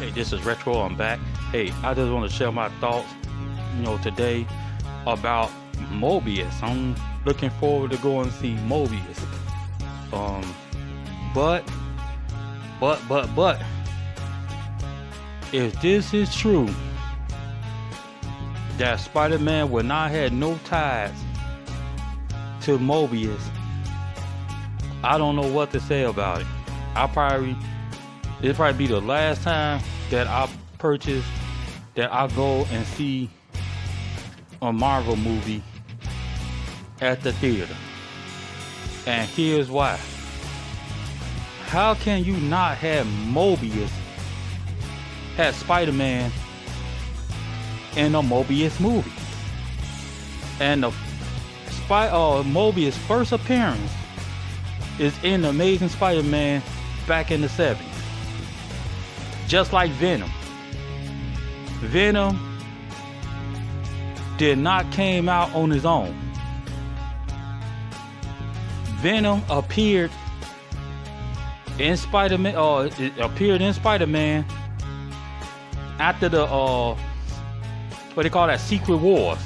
Hey, this is Retro. I'm back. Hey, I just want to share my thoughts, today about Mobius. I'm looking forward to going and see Mobius. Um, but, but, if this is true, that Spider-Man will not have no ties to Mobius, I don't know what to say about it. It'll probably be the last time that I go and see a Marvel movie at the theater. And here's why. How can you not have Spider-Man in a Mobius movie? And the Mobius' first appearance is in the Amazing Spider-Man back in the 70s. Just like Venom. Venom did not came out on his own. Venom appeared in Spider-Man, after the what they call that, Secret Wars.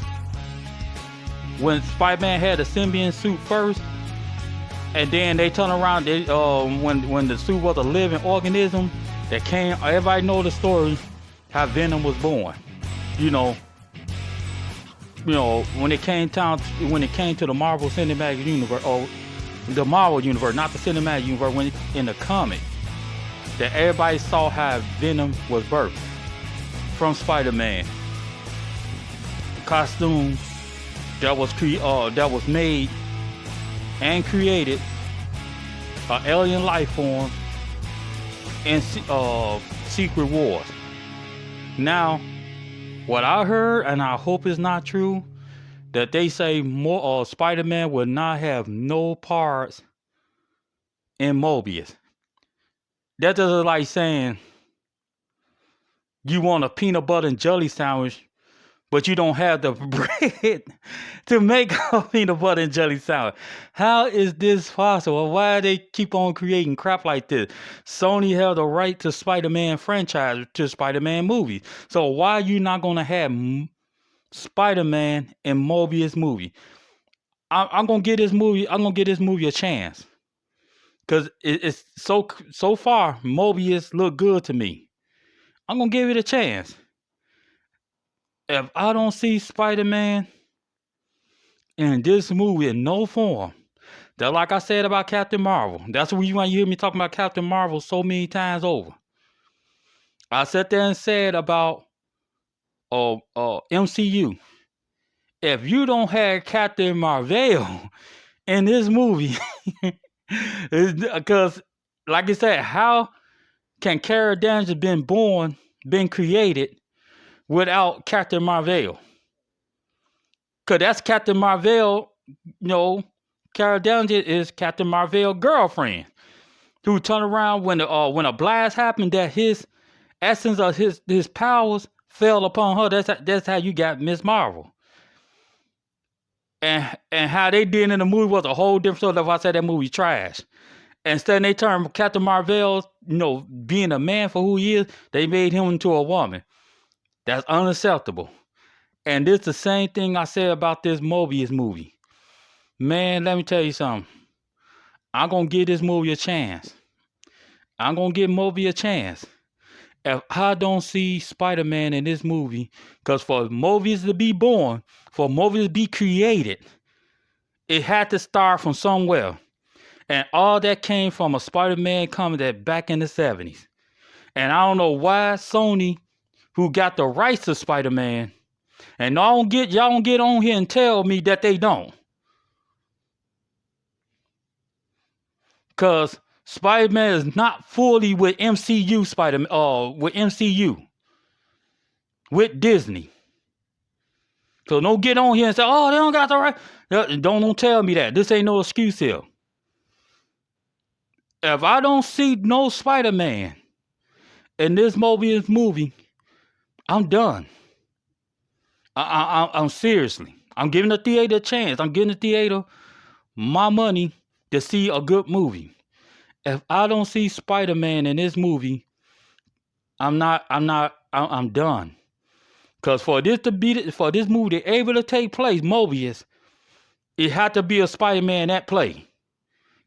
When Spider-Man had the symbiote suit first, and then they turn around. When the suit was a living organism that came. Everybody know the story how Venom was born. When it came to the Marvel Cinematic Universe, or the Marvel Universe, not the Cinematic Universe, when in the comic, that everybody saw how Venom was birthed from Spider-Man. The costume that was made and created an alien life form in Secret Wars. Now, what I heard, and I hope it's not true, that they say more Spider-Man will not have no parts in Mobius. That just like saying you want a peanut butter and jelly sandwich, but you don't have the bread to make a peanut butter and jelly sandwich. How is this possible? Why do they keep on creating crap like this? Sony held the right to Spider-Man franchise, to Spider-Man movies. So why are you not going to have Spider-Man in Mobius movie? I'm going to give this movie a chance. Because it's so far, Mobius look good to me. I'm going to give it a chance. If I don't see Spider-Man in this movie in no form, that, like I said about Captain Marvel, that's what you want to hear me talking about Captain Marvel so many times over. I sat there and said about MCU. If you don't have Captain Marvel in this movie, because, like I said, how can Cara Danvers been created without Captain Marvel? Because that's Captain Marvel, Cara Danvers is Captain Marvel's girlfriend, who turned around when a blast happened, that his essence of his powers fell upon her. That's how you got Miss Marvel. And how they did in the movie was a whole different story. That's why I said that movie trash. Instead, they turned Captain Marvel, being a man for who he is, they made him into a woman. That's unacceptable. And this the same thing I said about this Mobius movie. Man, let me tell you something. I'm going to give this movie a chance. I'm going to give Mobius a chance. If I don't see Spider-Man in this movie, because for Mobius to be born, for Mobius to be created, it had to start from somewhere. And all that came from a Spider-Man comic back in the 70s. And I don't know why Sony, who got the rights to Spider-Man, and y'all don't get on here and tell me that they don't. Because Spider-Man is not fully with MCU with Disney. So don't get on here and say, oh, they don't got the right. Don't tell me that. This ain't no excuse here. If I don't see no Spider-Man in this Mobius movie, I'm done. I'm seriously. I'm giving the theater a chance. I'm giving the theater my money to see a good movie. If I don't see Spider-Man in this movie, I'm done. Cause for this movie to able to take place, Mobius, it had to be a Spider-Man that play.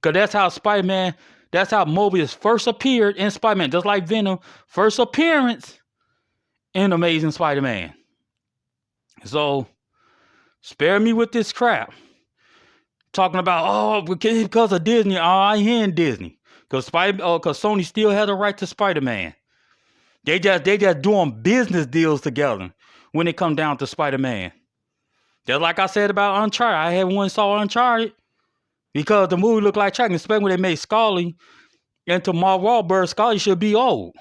Cause that's how Mobius first appeared in Spider-Man, just like Venom first appearance in Amazing Spider-Man. So spare me with this crap. Talking about because of Disney. I ain't hearing Disney. Cause Sony still had a right to Spider-Man. They just doing business deals together when it come down to Spider-Man. Just like I said about Uncharted. I haven't saw Uncharted because the movie looked like trash, especially when they made Scully into Mark Wahlberg. Scully should be old.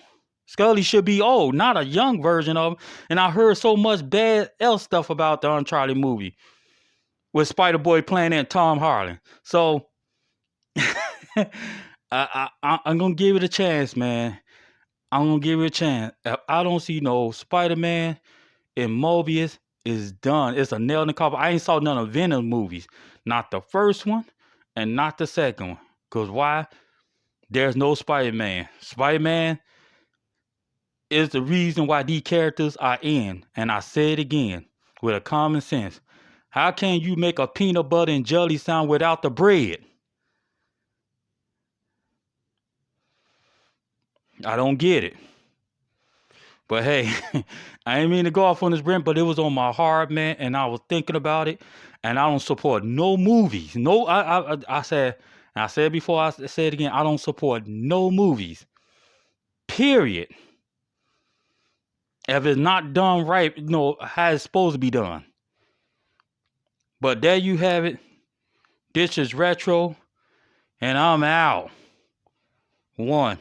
Not a young version of him. And I heard so much bad else stuff about the Uncharted movie with Spider-Boy playing in Tom Harlan. So I'm going to give it a chance, man. I'm going to give it a chance. If I don't see no Spider-Man in Mobius, is done. It's a nail in the coffin. I ain't saw none of Venom movies. Not the first one and not the second one. Because why? There's no Spider-Man. Spider-Man is the reason why these characters are in. And I say it again with a common sense. How can you make a peanut butter and jelly sandwich without the bread? I don't get it. But hey, I ain't mean to go off on this brand, but it was on my heart, man, and I was thinking about it. And I don't support no movies. No, I said before, I said it again, I don't support no movies. Period. If it's not done right, how it's supposed to be done. But there you have it. This is Retro, and I'm out. 1.